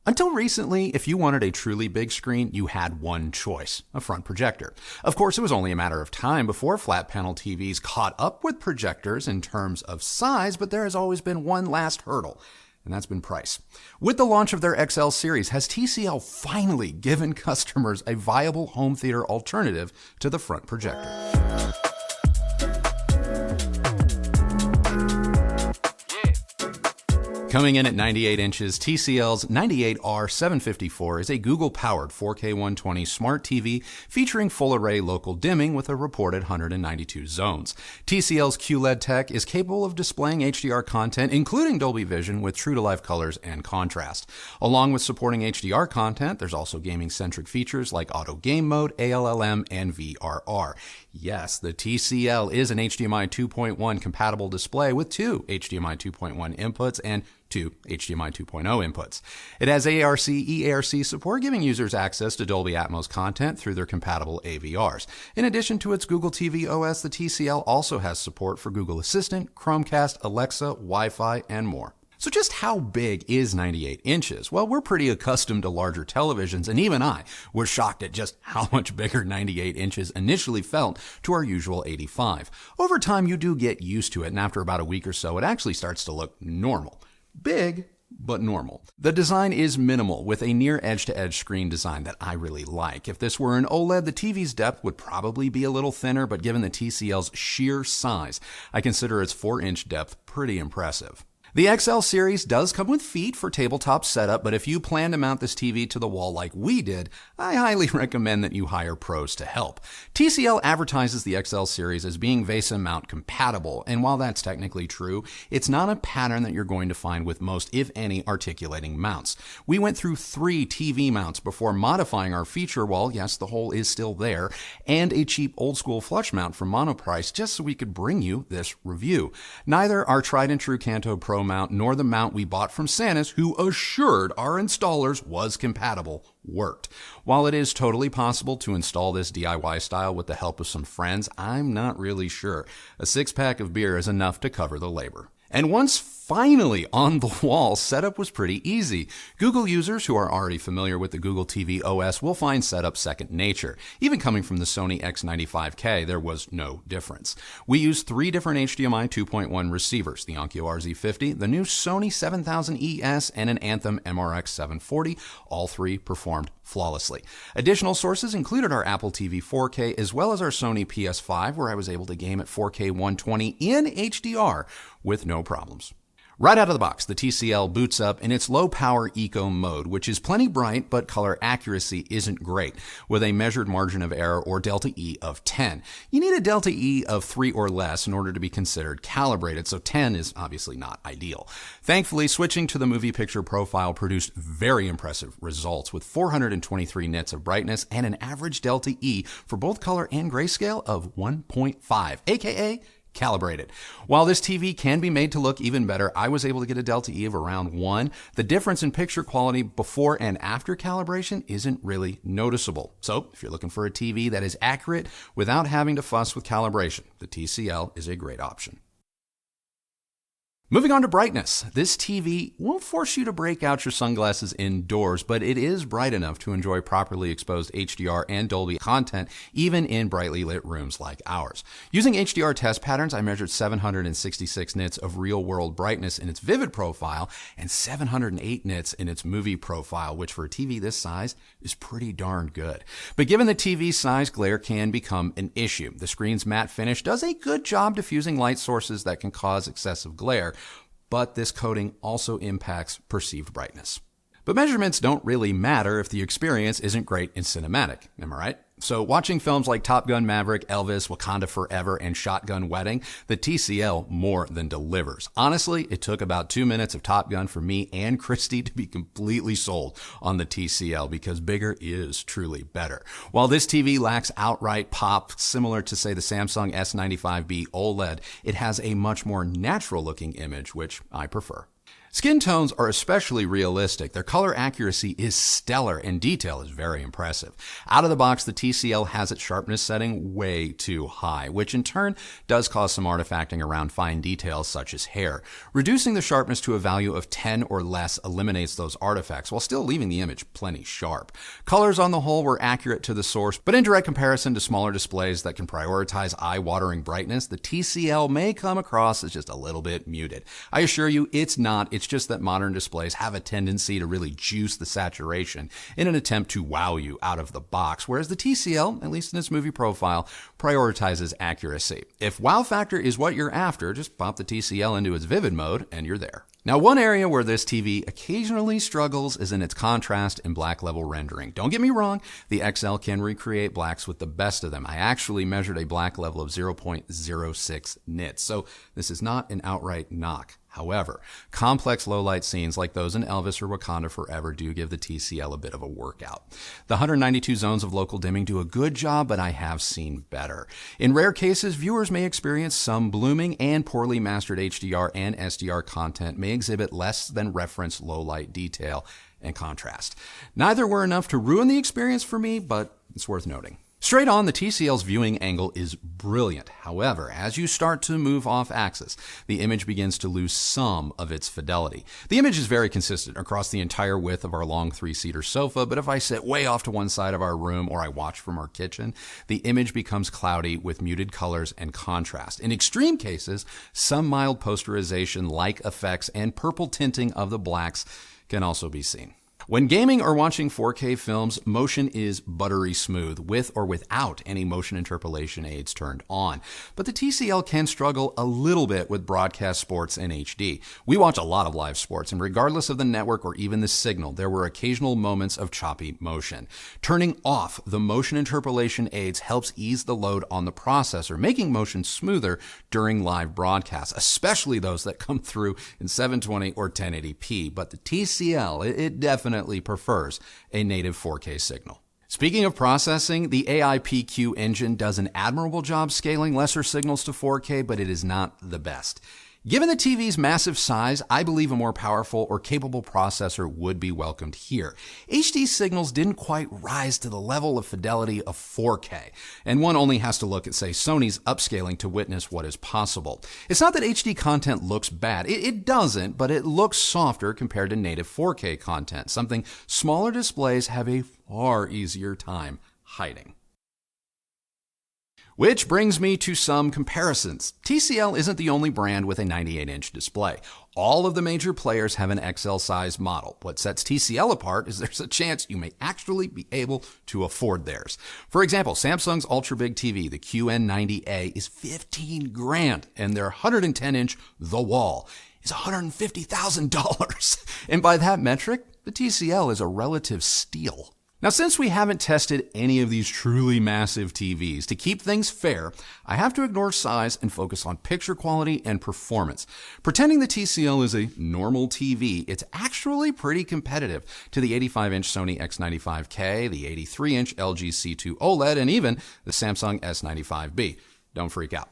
Until recently, if you wanted a truly big screen, you had one choice, a front projector. Of course, it was only a matter of time before flat panel TVs caught up with projectors in terms of size, but there has always been one last hurdle, and that's been price. With the launch of their XL series, has TCL finally given customers a viable home theater alternative to the front projector? Coming in at 98 inches, TCL's 98R754 is a Google-powered 4K 120 smart TV featuring full-array local dimming with a reported 192 zones. TCL's QLED tech is capable of displaying HDR content, including Dolby Vision, with true-to-life colors and contrast. Along with supporting HDR content, there's also gaming-centric features like Auto Game Mode, ALLM, and VRR. Yes, the TCL is an HDMI 2.1 compatible display with two HDMI 2.1 inputs and two HDMI 2.0 inputs. It has ARC, EARC support, giving users access to Dolby Atmos content through their compatible AVRs. In addition to its Google TV OS, the TCL also has support for Google Assistant, Chromecast, Alexa, Wi-Fi, and more. So just how big is 98 inches? Well, we're pretty accustomed to larger televisions, and even I was shocked at just how much bigger 98 inches initially felt to our usual 85. Over time, you do get used to it, and after about a week or so, it actually starts to look normal. Big, but normal. The design is minimal, with a near edge-to-edge screen design that I really like. If this were an OLED, the TV's depth would probably be a little thinner, but given the TCL's sheer size, I consider its 4-inch depth pretty impressive. The XL series does come with feet for tabletop setup, but if you plan to mount this TV to the wall like we did, I highly recommend that you hire pros to help. TCL advertises the XL series as being VESA mount compatible, and while that's technically true, it's not a pattern that you're going to find with most, if any, articulating mounts. We went through 3 TV mounts before modifying our feature wall, yes, the hole is still there, and a cheap old-school flush mount from Monoprice just so we could bring you this review. Neither our tried-and-true Kanto Pro mount nor the mount we bought from Sanus, who assured our installers was compatible, worked. While it is totally possible to install this DIY style with the help of some friends, I'm not really sure. A 6-pack of beer is enough to cover the labor. And once finally on the wall, setup was pretty easy. Google users who are already familiar with the Google TV OS will find setup second nature. Even coming from the Sony X95K, there was no difference. We used 3 different HDMI 2.1 receivers, the Onkyo RZ50, the new Sony 7000ES, and an Anthem MRX 740. All 3 performed flawlessly. Additional sources included our Apple TV 4K as well as our Sony PS5, where I was able to game at 4K 120 in HDR with no problems. Right out of the box, the TCL boots up in its low-power eco mode, which is plenty bright, but color accuracy isn't great, with a measured margin of error, or delta E, of 10. You need a delta E of 3 or less in order to be considered calibrated, so 10 is obviously not ideal. Thankfully, switching to the movie picture profile produced very impressive results, with 423 nits of brightness and an average delta E for both color and grayscale of 1.5, aka calibrated. While this TV can be made to look even better, I was able to get a delta E of around 1. The difference in picture quality before and after calibration isn't really noticeable. So if you're looking for a TV that is accurate without having to fuss with calibration, the TCL is a great option. Moving on to brightness. This TV won't force you to break out your sunglasses indoors, but it is bright enough to enjoy properly exposed HDR and Dolby content, even in brightly lit rooms like ours. Using HDR test patterns, I measured 766 nits of real-world brightness in its vivid profile and 708 nits in its movie profile, which for a TV this size is pretty darn good. But given the TV's size, glare can become an issue. The screen's matte finish does a good job diffusing light sources that can cause excessive glare, but this coating also impacts perceived brightness. But measurements don't really matter if the experience isn't great in cinematic, am I right? So watching films like Top Gun Maverick, Elvis, Wakanda Forever, and Shotgun Wedding, the TCL more than delivers. Honestly, it took about 2 minutes of Top Gun for me and Christy to be completely sold on the TCL because bigger is truly better. While this TV lacks outright pop, similar to, say, the Samsung S95B OLED, it has a much more natural looking image, which I prefer. Skin tones are especially realistic. Their color accuracy is stellar and detail is very impressive. Out of the box, the TCL has its sharpness setting way too high, which in turn does cause some artifacting around fine details such as hair. Reducing the sharpness to a value of 10 or less eliminates those artifacts while still leaving the image plenty sharp. Colors on the whole were accurate to the source, but in direct comparison to smaller displays that can prioritize eye-watering brightness, the TCL may come across as just a little bit muted. I assure you, it's not. It's just that modern displays have a tendency to really juice the saturation in an attempt to wow you out of the box, whereas the TCL, at least in its movie profile, prioritizes accuracy. If wow factor is what you're after, just pop the TCL into its vivid mode and you're there. Now, one area where this TV occasionally struggles is in its contrast and black level rendering. Don't get me wrong, the XL can recreate blacks with the best of them. I actually measured a black level of 0.06 nits, so this is not an outright knock. However, complex low-light scenes like those in Elvis or Wakanda Forever do give the TCL a bit of a workout. The 192 zones of local dimming do a good job, but I have seen better. In rare cases, viewers may experience some blooming, and poorly mastered HDR and SDR content may exhibit less than reference low-light detail and contrast. Neither were enough to ruin the experience for me, but it's worth noting. Straight on, the TCL's viewing angle is brilliant. However, as you start to move off axis, the image begins to lose some of its fidelity. The image is very consistent across the entire width of our long 3-seater sofa, but if I sit way off to one side of our room or I watch from our kitchen, the image becomes cloudy with muted colors and contrast. In extreme cases, some mild posterization-like effects and purple tinting of the blacks can also be seen. When gaming or watching 4K films, motion is buttery smooth, with or without any motion interpolation aids turned on. But the TCL can struggle a little bit with broadcast sports in HD. We watch a lot of live sports, and regardless of the network or even the signal, there were occasional moments of choppy motion. Turning off the motion interpolation aids helps ease the load on the processor, making motion smoother during live broadcasts, especially those that come through in 720 or 1080p. But the TCL, it definitely prefers a native 4K signal. Speaking of processing, the AIPQ engine does an admirable job scaling lesser signals to 4K, but it is not the best. Given the TV's massive size, I believe a more powerful or capable processor would be welcomed here. HD signals didn't quite rise to the level of fidelity of 4K, and one only has to look at, say, Sony's upscaling to witness what is possible. It's not that HD content looks bad. It doesn't, but it looks softer compared to native 4K content, something smaller displays have a far easier time hiding. Which brings me to some comparisons. TCL isn't the only brand with a 98-inch display. All of the major players have an XL-size model. What sets TCL apart is there's a chance you may actually be able to afford theirs. For example, Samsung's ultra-big TV, the QN90A, is $15,000, and their 110-inch The Wall is $150,000. And by that metric, the TCL is a relative steal. Now, since we haven't tested any of these truly massive TVs, to keep things fair, I have to ignore size and focus on picture quality and performance. Pretending the TCL is a normal TV, it's actually pretty competitive to the 85-inch Sony X95K, the 83-inch LG C2 OLED, and even the Samsung S95B. Don't freak out.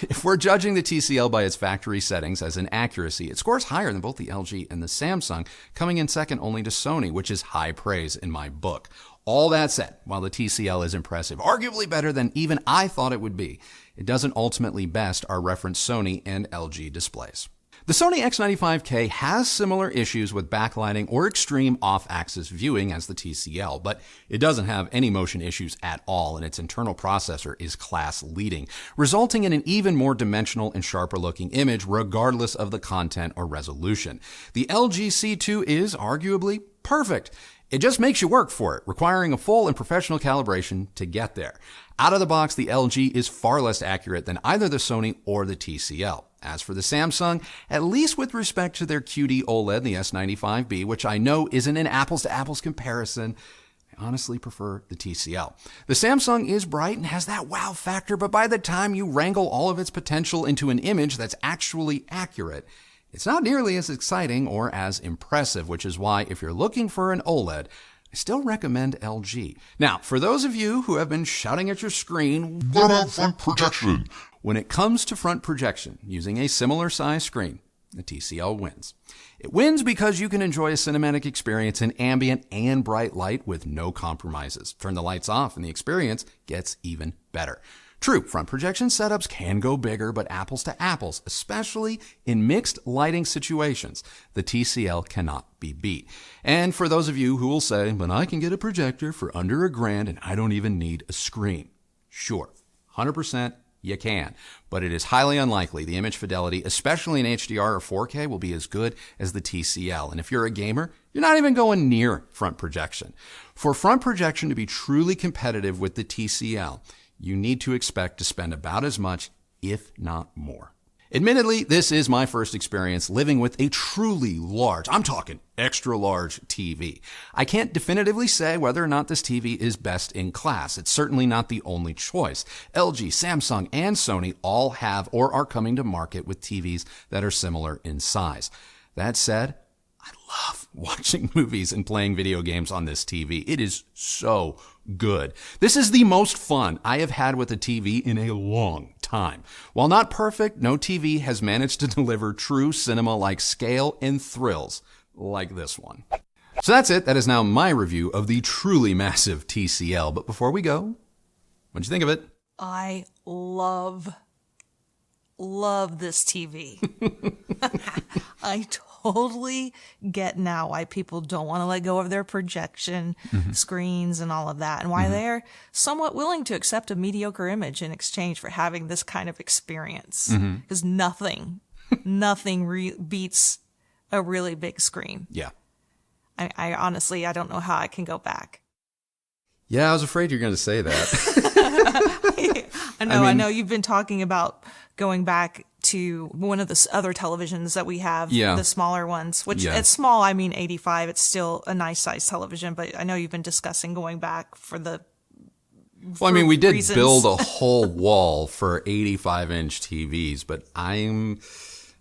If we're judging the TCL by its factory settings as in accuracy, it scores higher than both the LG and the Samsung, coming in second only to Sony, which is high praise in my book. All that said, while the TCL is impressive, arguably better than even I thought it would be, it doesn't ultimately best our reference Sony and LG displays. The Sony X95K has similar issues with backlighting or extreme off-axis viewing as the TCL, but it doesn't have any motion issues at all, and its internal processor is class-leading, resulting in an even more dimensional and sharper-looking image regardless of the content or resolution. The LG C2 is arguably perfect. It just makes you work for it, requiring a full and professional calibration to get there. Out of the box, the LG is far less accurate than either the Sony or the TCL. As for the Samsung, at least with respect to their QD OLED, the S95B, which I know isn't an apples-to-apples comparison, I honestly prefer the TCL. The Samsung is bright and has that wow factor, but by the time you wrangle all of its potential into an image that's actually accurate, it's not nearly as exciting or as impressive, which is why if you're looking for an OLED, I still recommend LG. Now, for those of you who have been shouting at your screen, "What about front projection?" When it comes to front projection, using a similar size screen, The TCL wins. It wins because you can enjoy a cinematic experience in ambient and bright light with no compromises. Turn the lights off and the experience gets even better. True, front projection setups can go bigger, but apples to apples, especially in mixed lighting situations, the TCL cannot be beat. And for those of you who will say, but I can get a projector for under $1,000 and I don't even need a screen. Sure, 100% you can, but it is highly unlikely the image fidelity, especially in HDR or 4K, will be as good as the TCL. And if you're a gamer, you're not even going near front projection. For front projection to be truly competitive with the TCL, you need to expect to spend about as much, if not more. Admittedly, this is my first experience living with a truly large, I'm talking extra large TV. I can't definitively say whether or not this TV is best in class. It's certainly not the only choice. LG, Samsung, and Sony all have or are coming to market with TVs that are similar in size. That said, I love watching movies and playing video games on this TV. It is so good. This is the most fun I have had with a TV in a long time. While not perfect, no TV has managed to deliver true cinema-like scale and thrills like this one. So that's it. That is now my review of the truly massive TCL. But before we go, what'd you think of it? I love this TV. I totally get now why people don't want to let go of their projection screens and all of that, and why they're somewhat willing to accept a mediocre image in exchange for having this kind of experience. Because nothing beats a really big screen. Yeah. I honestly, I don't know how I can go back. Yeah, I was afraid you're going to say that. I know you've been talking about going back to one of the other televisions that we have, the smaller ones, which it's small, I mean 85, it's still a nice size television, but I know you've been discussing going back for the Well, I mean, we did build a whole wall for 85-inch TVs, but I'm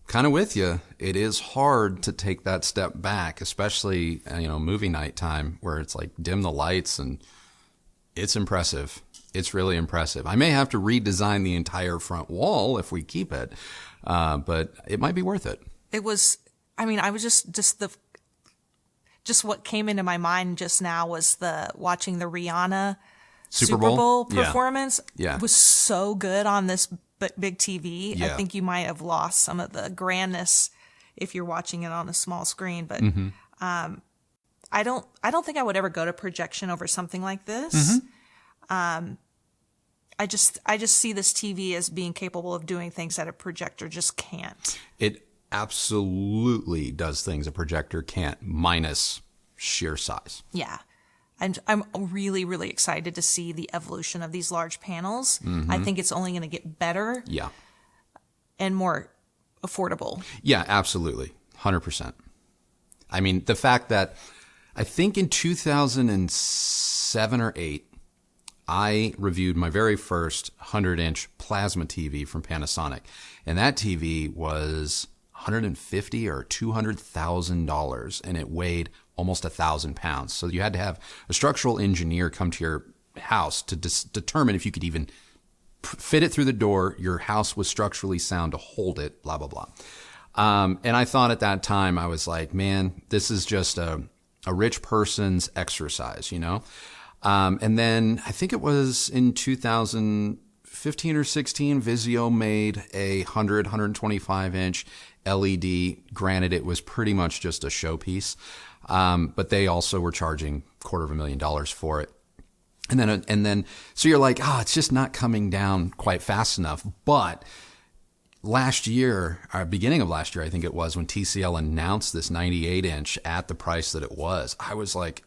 kind of with you. It is hard to take that step back, especially, movie night time where it's like dim the lights, and it's impressive. It's really impressive. I may have to redesign the entire front wall if we keep it, but it might be worth it. It was, I was just what came into my mind just now was watching the Rihanna Super Bowl performance. Yeah. It was so good on this big TV. Yeah. I think you might have lost some of the grandness if you're watching it on a small screen, but I don't think I would ever go to projection over something like this. I just see this TV as being capable of doing things that a projector just can't. It absolutely does things a projector can't, minus sheer size. Yeah. I'm really, really excited to see the evolution of these large panels. I think it's only going to get better. Yeah. And more affordable. Yeah, absolutely. 100%. I mean, the fact that I think in 2007 or 8, I reviewed my very first 100-inch plasma TV from Panasonic, and that TV was $150,000 or $200,000, and it weighed almost 1,000 pounds. So you had to have a structural engineer come to your house to determine if you could even fit it through the door, your house was structurally sound to hold it, blah, blah, blah. And I thought at that time, I was like, man, this is just a rich person's exercise, And then I think it was in 2015 or 16, Vizio made a 125-inch LED. Granted, it was pretty much just a showpiece, but they also were charging $250,000 for it. And then, so you're like, it's just not coming down quite fast enough. But last year, or beginning of last year, I think it was, when TCL announced this 98-inch at the price that it was, I was like,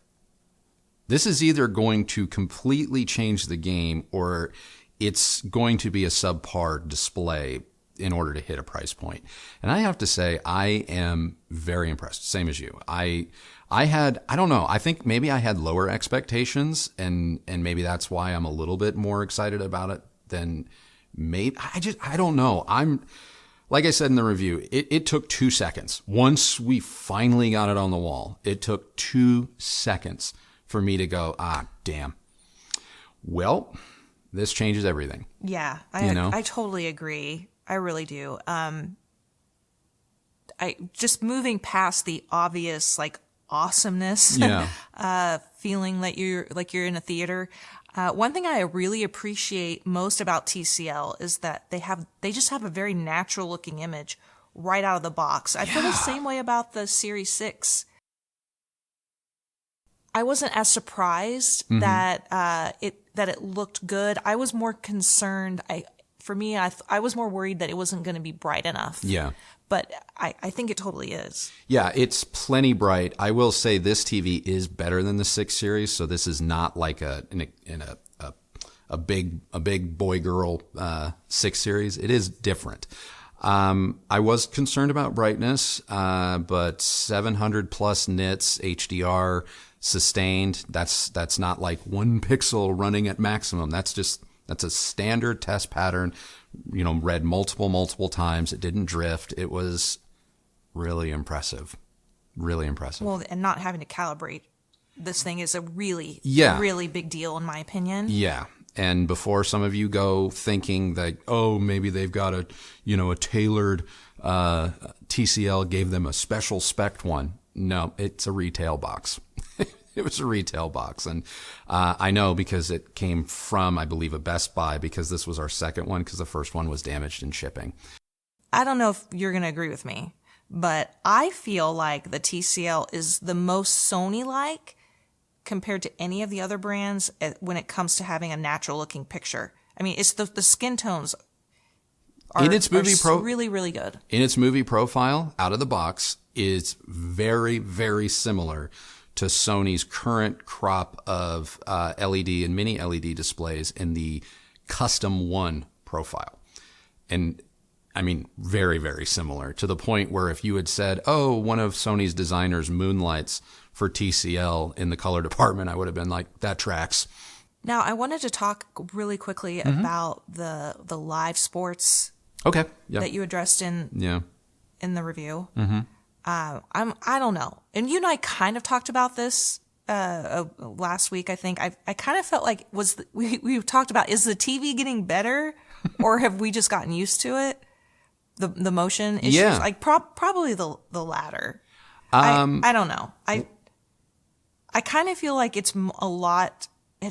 this is either going to completely change the game or it's going to be a subpar display in order to hit a price point. And I have to say, I am very impressed. Same as you. I don't know. I think maybe I had lower expectations and maybe that's why I'm a little bit more excited about it than maybe. I don't know. Like I said in the review, it took 2 seconds. Once we finally got it on the wall, it took 2 seconds for me to go, damn. Well, this changes everything. Yeah, I totally agree. I really do. I just moving past the obvious like awesomeness feeling that you're in a theater. One thing I really appreciate most about TCL is that they just have a very natural looking image right out of the box. I feel the same way about the Series 6. I wasn't as surprised that it looked good. I was more concerned. I was more worried that it wasn't going to be bright enough. Yeah. But I think it totally is. Yeah, it's plenty bright. I will say this TV is better than the 6 series, so this is not like a big boy girl 6 series. It is different. I was concerned about brightness, but 700 plus nits HDR sustained. That's not like 1 pixel running at maximum. That's a standard test pattern. Read multiple times. It didn't drift. It was really impressive. Really impressive. Well, and not having to calibrate this thing is a really big deal in my opinion. Yeah. And before some of you go thinking that, oh, maybe they've got a tailored, TCL gave them a special spec one. No, it's a retail box. It was a retail box. And I know because it came from, I believe, a Best Buy, because this was our second one because the first one was damaged in shipping. I don't know if you're going to agree with me, but I feel like the TCL is the most Sony-like compared to any of the other brands when it comes to having a natural-looking picture. I mean, it's the skin tones are really, really good. In its movie profile, out of the box, is very, very similar to Sony's current crop of LED and mini LED displays in the Custom 1 profile. And I mean, very, very similar, to the point where if you had said, oh, one of Sony's designers moonlights for TCL in the color department, I would have been like, that tracks. Now, I wanted to talk really quickly about the live sports that you addressed in the review. I don't know. And you and I kind of talked about this last week, I think. I kind of felt like we talked about, is the TV getting better or have we just gotten used to it? The motion issues? Yeah. Like probably the latter. I don't know. I kind of feel like it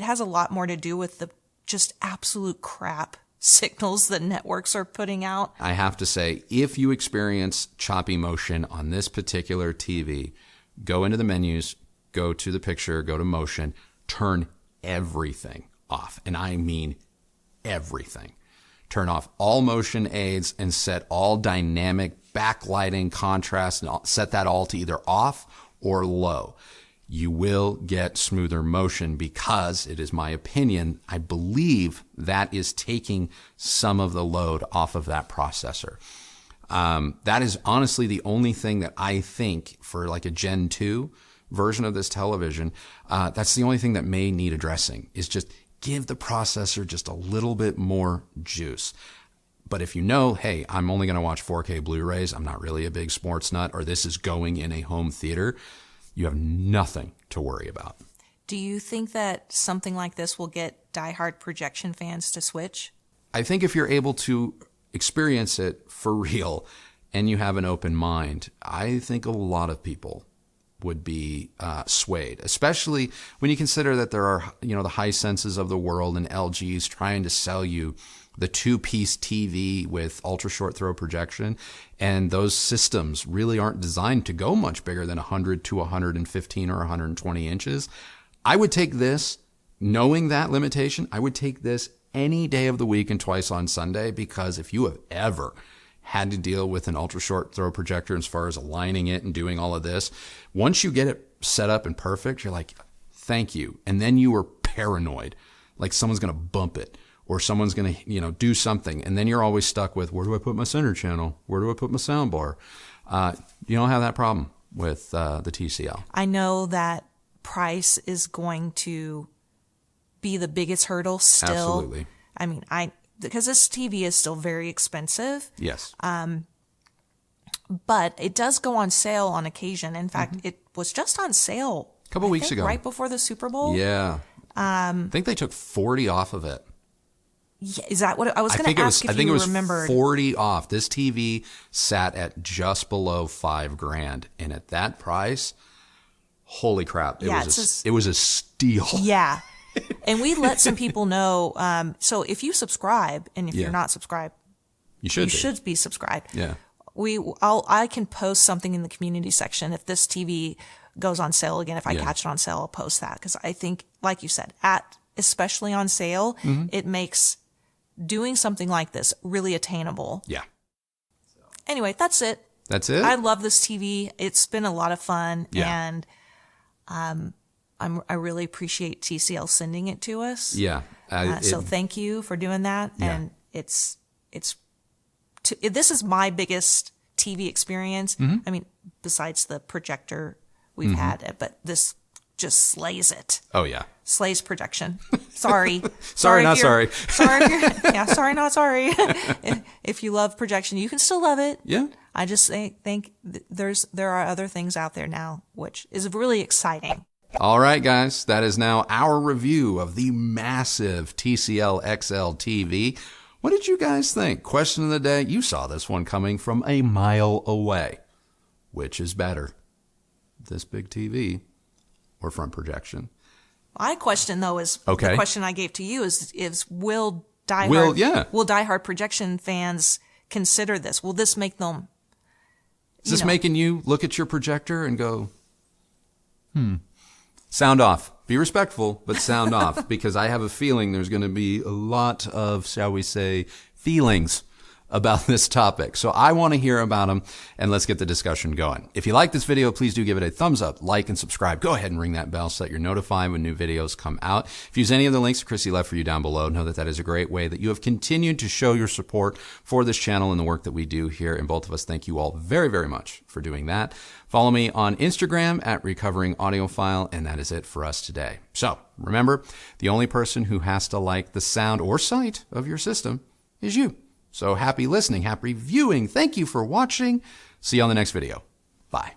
has a lot more to do with the just absolute crap signals that networks are putting out. I have to say, if you experience choppy motion on this particular TV, go into the menus, go to the picture, go to motion, turn everything off. And I mean everything. Turn off all motion aids and set all dynamic backlighting, contrast, and set that all to either off or low. You will get smoother motion because, it is my opinion, I believe that is taking some of the load off of that processor. That is honestly the only thing that I think for like a Gen 2 version of this television, that's the only thing that may need addressing, is just give the processor just a little bit more juice. But if you know, hey, I'm only going to watch 4K Blu-rays, I'm not really a big sports nut, or this is going in a home theater, you have nothing to worry about. Do you think that something like this will get diehard projection fans to switch? I think if you're able to experience it for real and you have an open mind, I think a lot of people would be swayed, especially when you consider that there are, the Hisenses of the world and LGs trying to sell you the 2-piece TV with ultra short throw projection. And those systems really aren't designed to go much bigger than 100 to 115 or 120 inches. I would take this, knowing that limitation, I would take this any day of the week and twice on Sunday, because if you have ever had to deal with an ultra short throw projector as far as aligning it and doing all of this, once you get it set up and perfect, you're like, thank you. And then you were paranoid, like someone's going to bump it or someone's going to, do something. And then you're always stuck with, where do I put my center channel? Where do I put my sound bar? You don't have that problem with the TCL. I know that price is going to be the biggest hurdle still. Absolutely. I mean, because this TV is still very expensive. Yes. But it does go on sale on occasion. In fact, it was just on sale a couple weeks ago, right before the Super Bowl. Yeah. I think they took 40 off of it. Yeah, is that what I was going to ask? I think it was remembered. 40 off. This TV sat at just below $5,000, and at that price, holy crap! It was a steal. Yeah, and we let some people know. So if you subscribe, and if you're not subscribed, you should be subscribed. Yeah. I can post something in the community section if this TV goes on sale again. If I catch it on sale, I'll post that, because I think, like you said, especially on sale, it makes doing something like this really attainable. Yeah. Anyway, that's it. That's it. I love this TV. It's been a lot of fun, and I really appreciate TCL sending it to us. Yeah. So thank you for doing that. Yeah. And this is my biggest TV experience. I mean, besides the projector we've had, but this just slays it. Oh yeah. Slays projection. Sorry. Sorry, not sorry. Sorry if you're, yeah, sorry, not sorry. If you love projection, you can still love it. Yeah. I just think there are other things out there now, which is really exciting. All right, guys, that is now our review of the massive TCL XL TV. What did you guys think? Question of the day. You saw this one coming from a mile away. Which is better, this big TV or front projection? My question, though, is the question I gave to you is will diehard projection fans consider this? Will this make them? Is this making you look at your projector and go, sound off? Be respectful, but sound off, because I have a feeling there's going to be a lot of, shall we say, feelings about this topic. So I want to hear about them, and let's get the discussion going. If you like this video, please do give it a thumbs up, like, and subscribe. Go ahead and ring that bell so that you're notified when new videos come out. If you use any of the links Christy left for you down below, know that that is a great way that you have continued to show your support for this channel and the work that we do here. And both of us thank you all very, very much for doing that. Follow me on Instagram at Recovering Audiophile, and that is it for us today. So remember, the only person who has to like the sound or sight of your system is you. So happy listening, happy viewing. Thank you for watching. See you on the next video. Bye.